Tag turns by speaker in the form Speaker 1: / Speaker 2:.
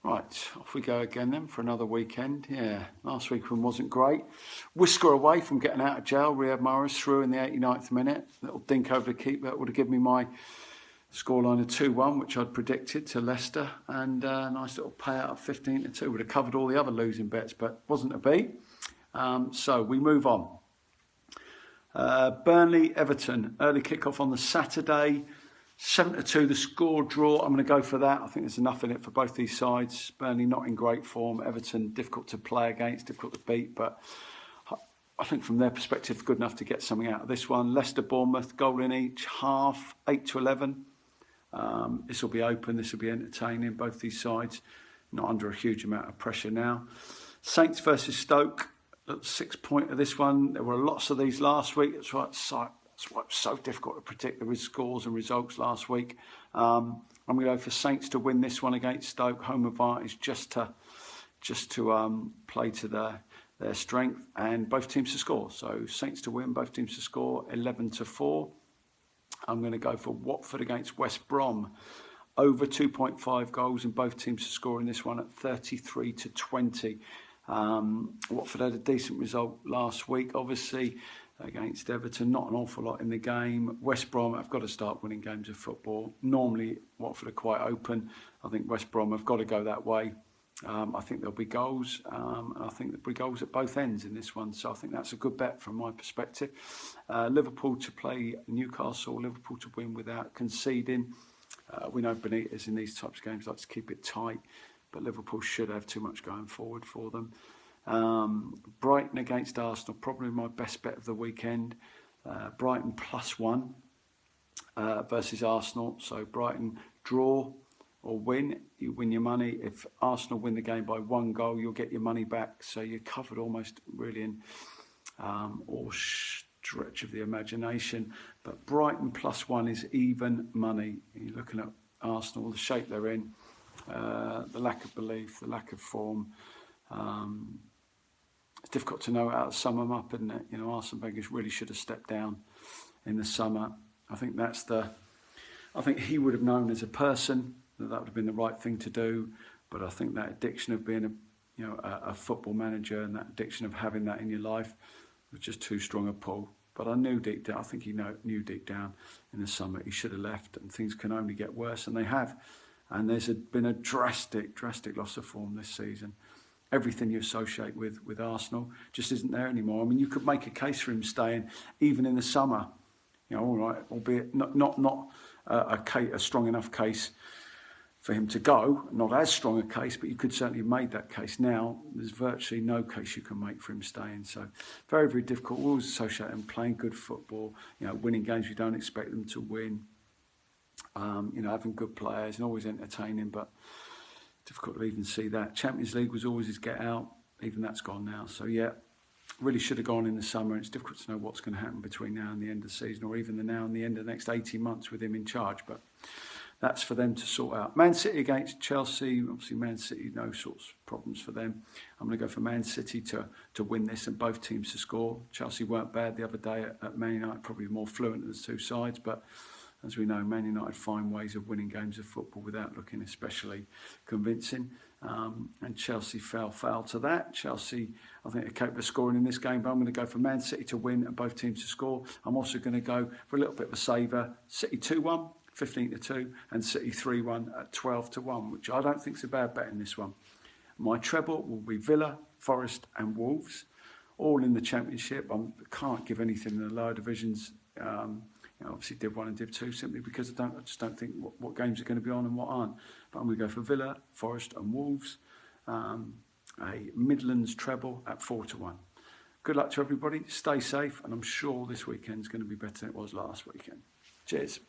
Speaker 1: Right, off we go again then for another weekend. Yeah, last weekend wasn't great. Whisker away from getting out of jail. Riyad Mahrez through in the 89th minute. Little dink over the keeper. That would have given me my scoreline of 2-1, which I'd predicted to Leicester. And a nice little payout of 15-2. Would have covered all the other losing bets, but wasn't to be. So we move on. Burnley, Everton. Early kickoff on the Saturday. 7-2, the score draw. I'm going to go for that. I think there's enough in it for both these sides. Burnley not in great form. Everton difficult to play against, difficult to beat. But I think from their perspective, good enough to get something out of this one. Leicester, Bournemouth, goal in each half, 8-11. This will be open. This will be entertaining. Both these sides not under a huge amount of pressure now. Saints versus Stoke. 6-point of this one. There were lots of these last week. That's why it's so difficult to predict the scores and results last week. I'm going to go for Saints to win this one against Stoke. Home advantage just to play to their strength, and both teams to score. So Saints to win, both teams to score, 11-4. I'm going to go for Watford against West Brom. Over 2.5 goals and both teams to score in this one at 33-20. Watford had a decent result last week, obviously, against Everton. Not an awful lot in the game. West Brom have got to start winning games of football. Normally, Watford are quite open. I think West Brom have got to go that way. I think there'll be goals. I think there'll be goals at both ends in this one. So I think that's a good bet from my perspective. Liverpool to play Newcastle. Liverpool to win without conceding. We know Benitez in these types of games likes to keep it tight, but Liverpool should have too much going forward for them. Brighton against Arsenal, probably my best bet of the weekend. Brighton +1 versus Arsenal. So Brighton draw or win, you win your money. If Arsenal win the game by 1 goal, you'll get your money back. So you're covered almost really in all stretch of the imagination. But Brighton +1 is even money. You're looking at Arsenal, the shape they're in, the lack of belief, the lack of form. It's difficult to know how to sum them up, isn't it? You know, Arsene Wenger really should have stepped down in the summer. I think he would have known as a person that would have been the right thing to do. But I think that addiction of being a football manager and that addiction of having that in your life was just too strong a pull. But I knew deep down, knew deep down in the summer he should have left, and things can only get worse, and they have. And there's been a drastic loss of form this season. Everything you associate with Arsenal just isn't there anymore. I mean, you could make a case for him staying even in the summer. You know, all right, albeit not a strong enough case for him to go. Not as strong a case, but you could certainly have made that case. Now, there's virtually no case you can make for him staying. So very, very difficult. We always associate him playing good football, winning games you don't expect them to win. Having good players and always entertaining, but difficult to even see that. Champions League was always his get out. Even that's gone now. So, yeah, really should have gone in the summer. It's difficult to know what's going to happen between now and the end of the season, or even now and the end of the next 18 months with him in charge. But that's for them to sort out. Man City against Chelsea. Obviously, Man City, no sorts of problems for them. I'm going to go for Man City to win this and both teams to score. Chelsea weren't bad the other day at Man United, probably more fluent of the two sides, but as we know, Man United find ways of winning games of football without looking especially convincing. And Chelsea fell foul to that. Chelsea, I think, are capable of scoring in this game, but I'm going to go for Man City to win and both teams to score. I'm also going to go for a little bit of a saver. City 2-1, 15-2, and City 3-1 at 12-1, which I don't think is a bad bet in this one. My treble will be Villa, Forest and Wolves, all in the Championship. I can't give anything in the lower divisions. Obviously Div 1 and Div 2 simply because I just don't think what games are going to be on and what aren't. But I'm going to go for Villa, Forest and Wolves. A Midlands treble at 4-1. Good luck to everybody. Stay safe, and I'm sure this weekend's going to be better than it was last weekend. Cheers.